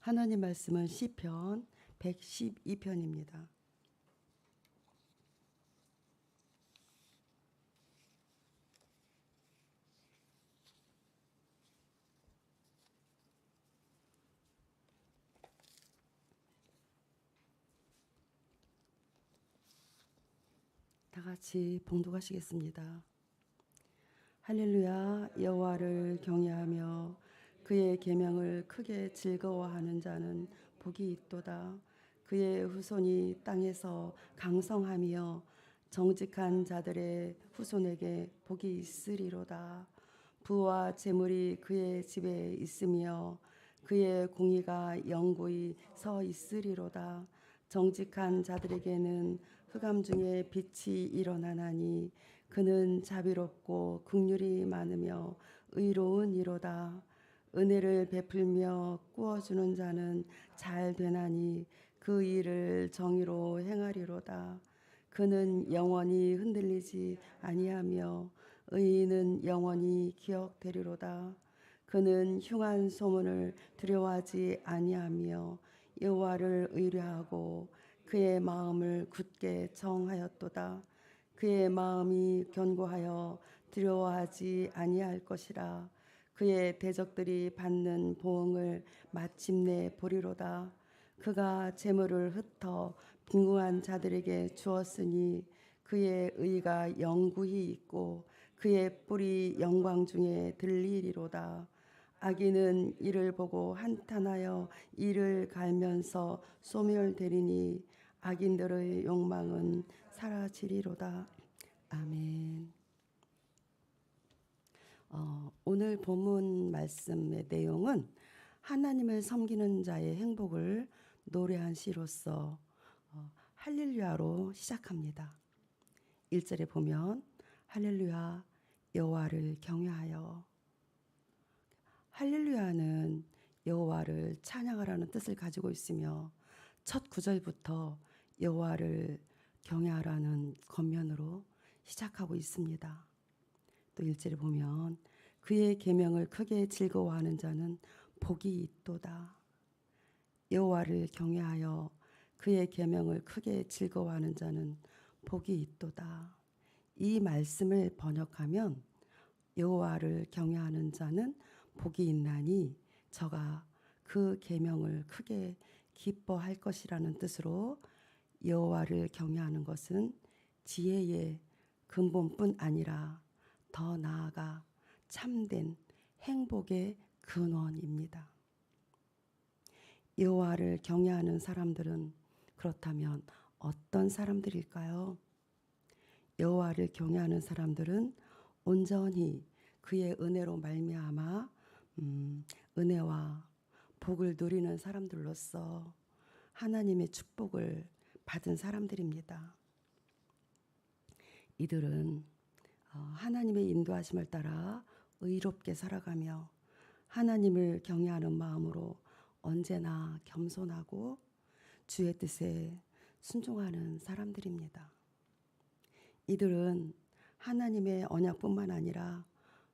하나님 말씀은 시편 112편입니다. 다 같이 봉독하시겠습니다. 할렐루야. 여호와를 경외하며 그의 계명을 크게 즐거워하는 자는 복이 있도다. 그의 후손이 땅에서 강성하며 정직한 자들의 후손에게 복이 있으리로다. 부와 재물이 그의 집에 있으며 그의 공의가 영구히 서 있으리로다. 정직한 자들에게는 흑암 중에 빛이 일어나나니 그는 자비롭고 긍휼이 많으며 의로운 이로다. 은혜를 베풀며 꾸어주는 자는 잘 되나니 그 일을 정의로 행하리로다. 그는 영원히 흔들리지 아니하며 의인은 영원히 기억되리로다. 그는 흉한 소문을 두려워하지 아니하며 여호와를 의뢰하고 그의 마음을 굳게 정하였도다. 그의 마음이 견고하여 두려워하지 아니할 것이라. 그의 대적들이 받는 보응을 마침내 보리로다. 그가 재물을 흩어 빈궁한 자들에게 주었으니 그의 의가 영구히 있고 그의 뿔이 영광 중에 들리리로다. 악인은 이를 보고 한탄하여 이를 갈면서 소멸되리니 악인들의 욕망은 사라지리로다. 아멘. 오늘 본문 말씀의 내용은 하나님을 섬기는 자의 행복을 노래한 시로서 할렐루야로 시작합니다. 1절에 보면 할렐루야 여호와를 경외하여. 할렐루야는 여호와를 찬양하라는 뜻을 가지고 있으며 첫 구절부터 여호와를 경외하라는 겉면으로 시작하고 있습니다. 또 1절에 보면 그의 계명을 크게 즐거워하는 자는 복이 있도다. 여호와를 경외하여 그의 계명을 크게 즐거워하는 자는 복이 있도다. 이 말씀을 번역하면 여호와를 경외하는 자는 복이 있나니 저가 그 계명을 크게 기뻐할 것이라는 뜻으로 여호와를 경외하는 것은 지혜의 근본뿐 아니라 더 나아가 참된 행복의 근원입니다. 여호와를 경외하는 사람들은 그렇다면 어떤 사람들일까요? 여호와를 경외하는 사람들은 온전히 그의 은혜로 말미암아 은혜와 복을 누리는 사람들로서 하나님의 축복을 받은 사람들입니다. 이들은 하나님의 인도하심을 따라 의롭게 살아가며 하나님을 경외하는 마음으로 언제나 겸손하고 주의 뜻에 순종하는 사람들입니다. 이들은 하나님의 언약뿐만 아니라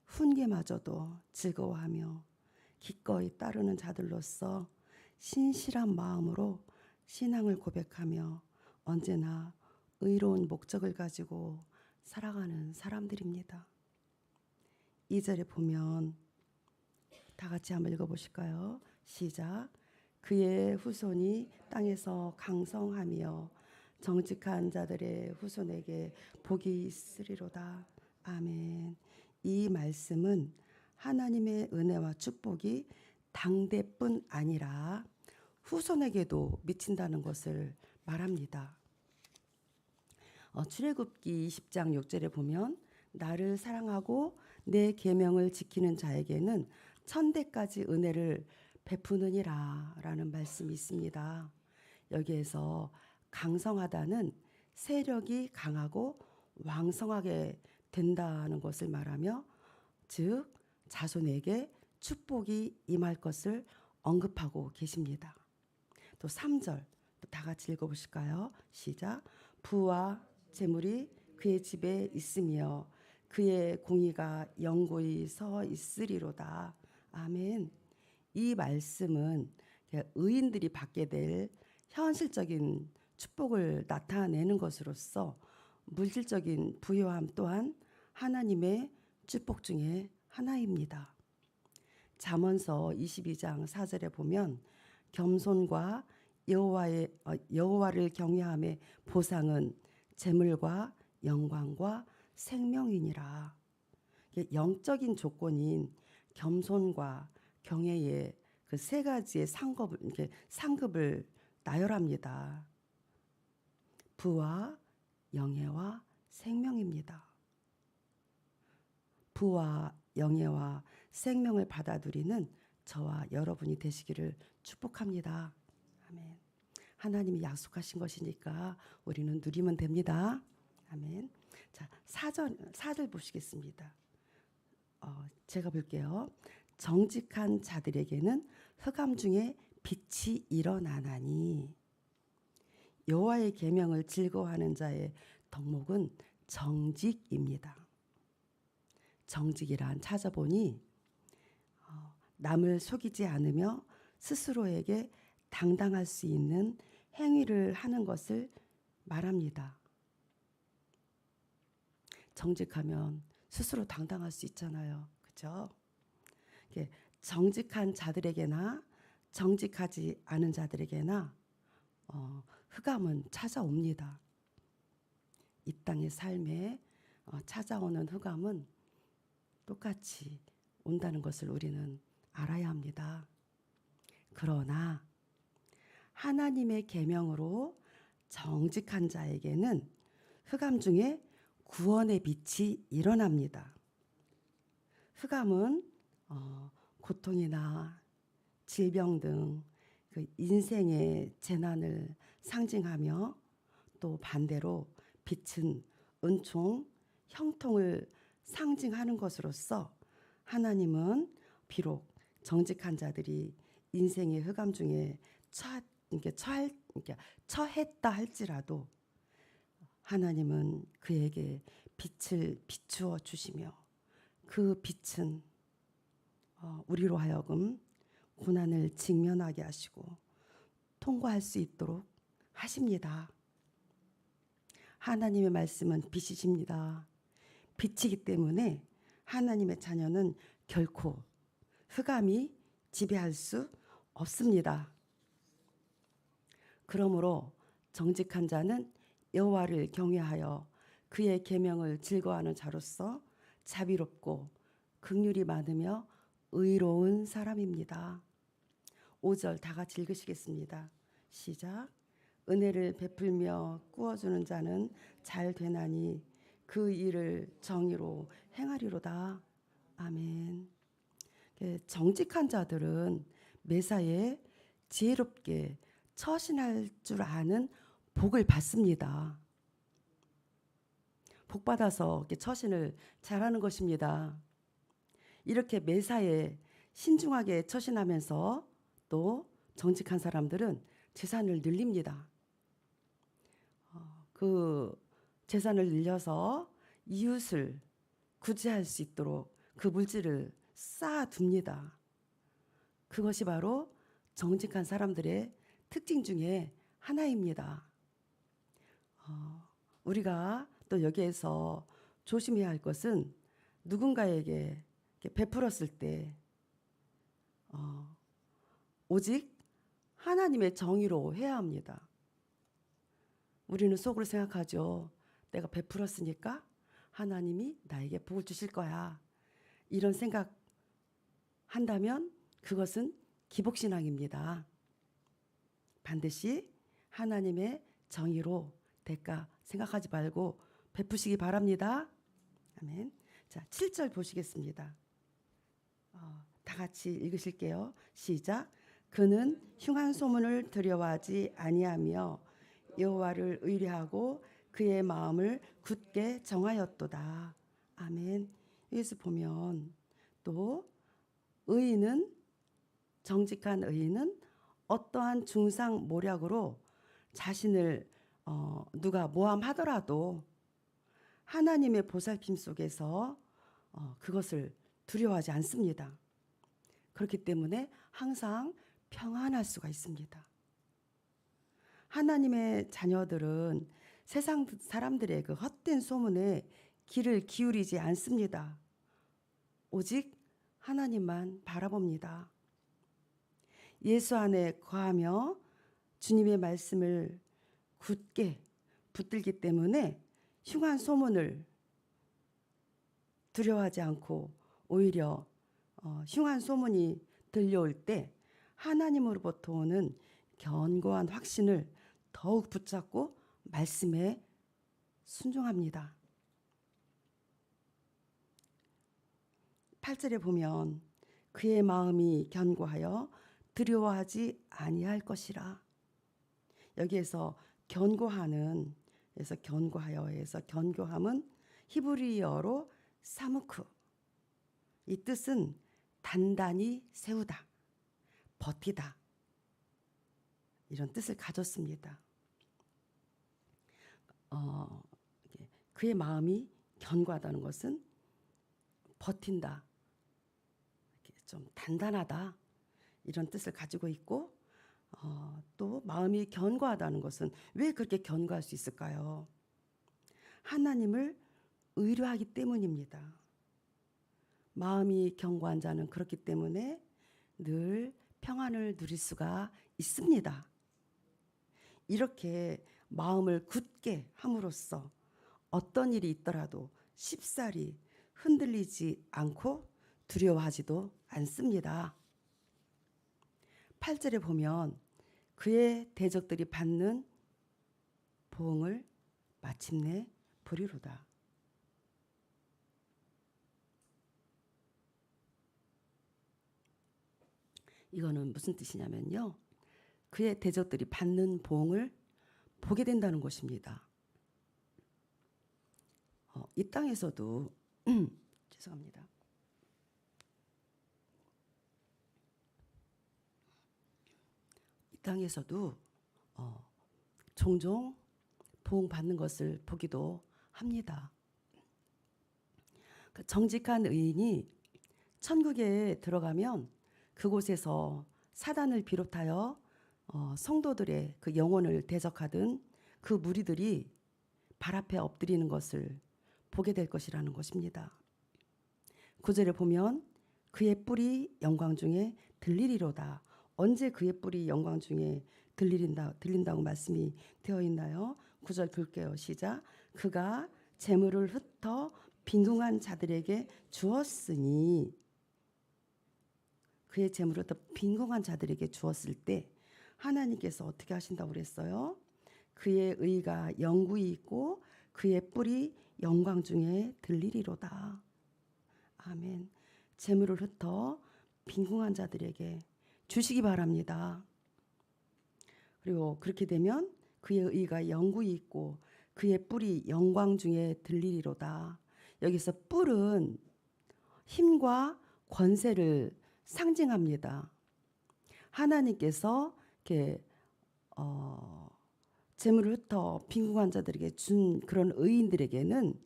훈계마저도 즐거워하며 기꺼이 따르는 자들로서 신실한 마음으로 신앙을 고백하며 언제나 의로운 목적을 가지고 살아가는 사람들입니다. 2절에 보면 다 같이 한번 읽어보실까요? 시작. 그의 후손이 땅에서 강성하며 정직한 자들의 후손에게 복이 있으리로다. 아멘. 이 말씀은 하나님의 은혜와 축복이 당대뿐 아니라 후손에게도 미친다는 것을 말합니다. 출애굽기 20장 6절에 보면 나를 사랑하고 내 계명을 지키는 자에게는 천대까지 은혜를 베푸느니라 라는 말씀이 있습니다. 여기에서 강성하다는 세력이 강하고 왕성하게 된다는 것을 말하며 즉 자손에게 축복이 임할 것을 언급하고 계십니다. 또 3절 또 다 같이 읽어보실까요? 시작. 부와 재물이 그의 집에 있으며 그의 공의가 영구히 서 있으리로다. 아멘. 이 말씀은 의인들이 받게 될 현실적인 축복을 나타내는 것으로서 물질적인 부요함 또한 하나님의 축복 중에 하나입니다. 잠언서 22장 4절에 보면 겸손과 여호와를 경외함의 보상은 재물과 영광과 생명이니라. 영적인 조건인 겸손과 경외의 그 세 가지의 상급을 나열합니다. 부와 영예와 생명입니다. 부와 영예와 생명을 받아 누리는 저와 여러분이 되시기를 축복합니다. 아멘. 하나님이 약속하신 것이니까 우리는 누리면 됩니다. 아멘. 자, 4절 보시겠습니다. 제가 볼게요. 정직한 자들에게는 흑암 중에 빛이 일어나나니 여호와의 계명을 즐거워하는 자의 덕목은 정직입니다. 정직이란 찾아보니 남을 속이지 않으며 스스로에게 당당할 수 있는 행위를 하는 것을 말합니다. 정직하면 스스로 당당할 수 있잖아요. 그렇죠? 정직한 자들에게나 정직하지 않은 자들에게나 흑암은 찾아옵니다. 이 땅의 삶에 찾아오는 흑암은 똑같이 온다는 것을 우리는 알아야 합니다. 그러나 하나님의 계명으로 정직한 자에게는 흑암 중에 구원의 빛이 일어납니다. 흑암은 고통이나 질병 등 그 인생의 재난을 상징하며 또 반대로 빛은 은총, 형통을 상징하는 것으로서 하나님은 비록 정직한 자들이 인생의 흑암 중에 처했다 할지라도 하나님은 그에게 빛을 비추어 주시며 그 빛은 우리로 하여금 고난을 직면하게 하시고 통과할 수 있도록 하십니다. 하나님의 말씀은 빛이십니다. 빛이기 때문에 하나님의 자녀는 결코 흑암이 지배할 수 없습니다. 그러므로 정직한 자는 여호와를 경외하여 그의 계명을 즐거워하는 자로서 자비롭고 긍휼이 많으며 의로운 사람입니다. 5절 다 같이 읽으시겠습니다. 시작. 은혜를 베풀며 꾸어주는 자는 잘 되나니 그 일을 정의로 행하리로다. 아멘. 정직한 자들은 매사에 지혜롭게 처신할 줄 아는 복을 받습니다. 복 받아서 처신을 잘하는 것입니다. 이렇게 매사에 신중하게 처신하면서 또 정직한 사람들은 재산을 늘립니다. 그 재산을 늘려서 이웃을 구제할 수 있도록 그 물질을 쌓아둡니다. 그것이 바로 정직한 사람들의 특징 중에 하나입니다. 우리가 또 여기에서 조심해야 할 것은 누군가에게 베풀었을 때 오직 하나님의 정의로 해야 합니다. 우리는 속으로 생각하죠. 내가 베풀었으니까 하나님이 나에게 복을 주실 거야. 이런 생각 한다면 그것은 기복신앙입니다. 반드시 하나님의 정의로 대가 생각하지 말고 베푸시기 바랍니다. 아멘. 자, 7절 보시겠습니다. 다 같이 읽으실게요. 시작. 그는 흉한 소문을 두려워하지 아니하며 여호와를 의뢰하고 그의 마음을 굳게 정하였도다. 아멘. 여기서 보면 또 정직한 의인은 어떠한 중상모략으로 자신을 누가 모함하더라도 하나님의 보살핌 속에서 그것을 두려워하지 않습니다. 그렇기 때문에 항상 평안할 수가 있습니다. 하나님의 자녀들은 세상 사람들의 그 헛된 소문에 귀를 기울이지 않습니다. 오직 하나님만 바라봅니다. 예수 안에 거하며 주님의 말씀을 굳게 붙들기 때문에 흉한 소문을 두려워하지 않고 오히려 흉한 소문이 들려올 때 하나님으로부터 오는 견고한 확신을 더욱 붙잡고 말씀에 순종합니다. 8절에 보면 그의 마음이 견고하여 두려워하지 아니할 것이라. 여기에서 견고하는 에서 견고하여에서 견고함은 히브리어로 사무크. 이 뜻은 단단히 세우다, 버티다, 이런 뜻을 가졌습니다. 그의 마음이 견고하다는 것은 버틴다, 좀 단단하다, 이런 뜻을 가지고 있고, 또 마음이 견고하다는 것은 왜 그렇게 견고할 수 있을까요? 하나님을 의뢰하기 때문입니다. 마음이 견고한 자는 그렇기 때문에 늘 평안을 누릴 수가 있습니다. 이렇게 마음을 굳게 함으로써 어떤 일이 있더라도 쉽사리 흔들리지 않고 두려워하지도 않습니다. 8절에 보면 그의 대적들이 받는 보응을 마침내 보리로다. 이거는 무슨 뜻이냐면요, 그의 대적들이 받는 보응을 보게 된다는 것입니다. 이 땅에서도 죄송합니다. 이 땅에서도 종종 보응 받는 것을 보기도 합니다. 정직한 의인이 천국에 들어가면 그곳에서 사단을 비롯하여 성도들의 그 영혼을 대적하던 그 무리들이 발 앞에 엎드리는 것을 보게 될 것이라는 것입니다. 9절에 보면 그의 뿔이 영광 중에 들리리로다. 언제 그의 뿔이 영광 중에 들린다고 말씀이 되어 있나요? 9절 볼게요. 시작. 그가 재물을 흩어 빈궁한 자들에게 주었으니, 그의 재물을 더 빈궁한 자들에게 주었을 때 하나님께서 어떻게 하신다고 그랬어요? 그의 의가 영구히 있고 그의 뿔이 영광 중에 들리리로다. 아멘. 재물을 흩어 빈궁한 자들에게 주시기 바랍니다. 그리고 그렇게 되면 그의 의가 영구히 있고 그의 뿔이 영광 중에 들리리로다. 여기서 뿔은 힘과 권세를 상징합니다. 하나님께서 이렇게 재물을 흩어 빈궁한 자들에게 준 그런 의인들에게는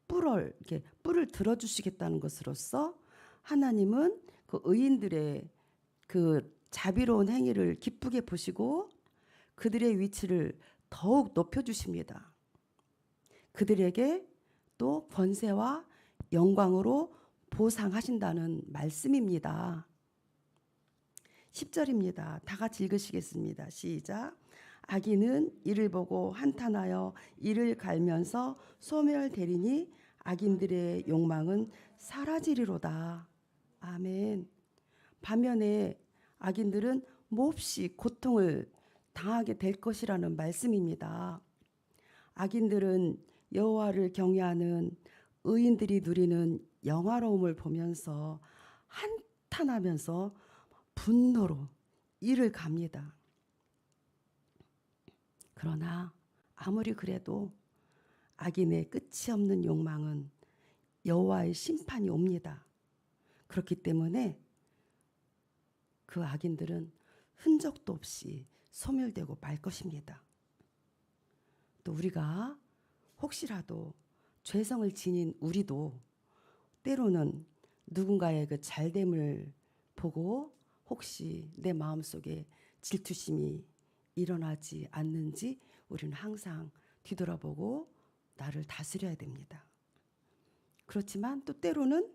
뿔을 들어주시겠다는 것으로서 하나님은 그 의인들의 그 자비로운 행위를 기쁘게 보시고 그들의 위치를 더욱 높여주십니다. 그들에게 또 권세와 영광으로 보상하신다는 말씀입니다. 10절입니다. 다 같이 읽으시겠습니다. 시작. 악인은 이를 보고 한탄하여 이를 갈면서 소멸되리니 악인들의 욕망은 사라지리로다. 아멘. 반면에 악인들은 몹시 고통을 당하게 될 것이라는 말씀입니다. 악인들은 여호와를 경외하는 의인들이 누리는 영화로움을 보면서 한탄하면서 분노로 이를 갑니다. 그러나 아무리 그래도 악인의 끝이 없는 욕망은 여호와의 심판이 옵니다. 그렇기 때문에 그 악인들은 흔적도 없이 소멸되고 말 것입니다. 또 우리가 혹시라도 죄성을 지닌 우리도 때로는 누군가의 그 잘됨을 보고 혹시 내 마음속에 질투심이 일어나지 않는지 우리는 항상 뒤돌아보고 나를 다스려야 됩니다. 그렇지만 또 때로는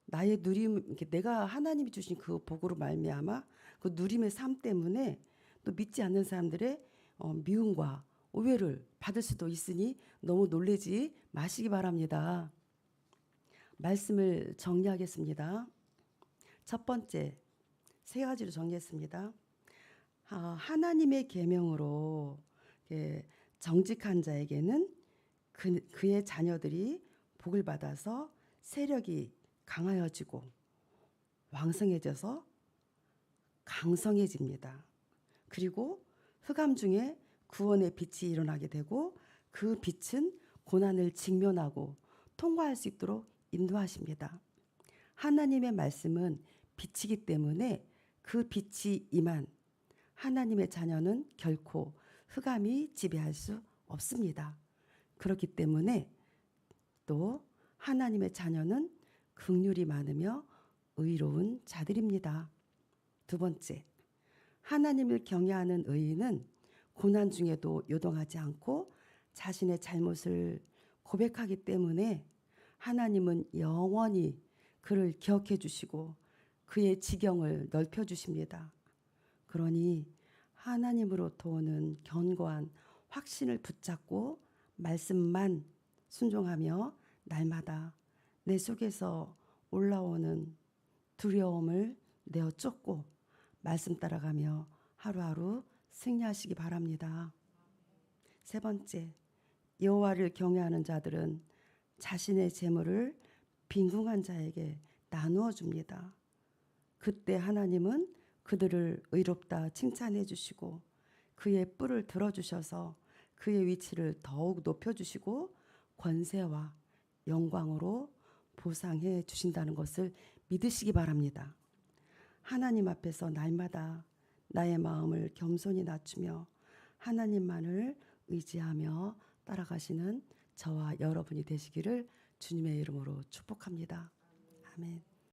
나의 누림, 이렇게 내가 하나님이 주신 그 복으로 말미암아 그 누림의 삶 때문에 또 믿지 않는 사람들의 미움과 오해를 받을 수도 있으니 너무 놀라지 마시기 바랍니다. 말씀을 정리하겠습니다. 첫 번째, 세 가지로 정리했습니다. 하나님의 계명으로 정직한 자에게는 그의 자녀들이 복을 받아서 세력이 강하여지고 왕성해져서 강성해집니다. 그리고 흑암 중에 구원의 빛이 일어나게 되고 그 빛은 고난을 직면하고 통과할 수 있도록 인도하십니다. 하나님의 말씀은 빛이기 때문에 그 빛이 임한 하나님의 자녀는 결코 흑암이 지배할 수 없습니다. 그렇기 때문에 또 하나님의 자녀는 긍휼이 많으며 의로운 자들입니다. 두 번째, 하나님을 경외하는 의인은 고난 중에도 요동하지 않고 자신의 잘못을 고백하기 때문에 하나님은 영원히 그를 기억해 주시고 그의 지경을 넓혀 주십니다. 그러니 하나님으로부터 오는 견고한 확신을 붙잡고 말씀만 순종하며 날마다 내 속에서 올라오는 두려움을 내어 쫓고 말씀 따라가며 하루하루 승리하시기 바랍니다. 세 번째, 여호와를 경외하는 자들은 자신의 재물을 빈궁한 자에게 나누어 줍니다. 그때 하나님은 그들을 의롭다 칭찬해 주시고 그의 뿔을 들어주셔서 그의 위치를 더욱 높여주시고 권세와 영광으로 보상해 주신다는 것을 믿으시기 바랍니다. 하나님 앞에서 날마다 나의 마음을 겸손히 낮추며 하나님만을 의지하며 따라가시는 저와 여러분이 되시기를 주님의 이름으로 축복합니다. 아멘.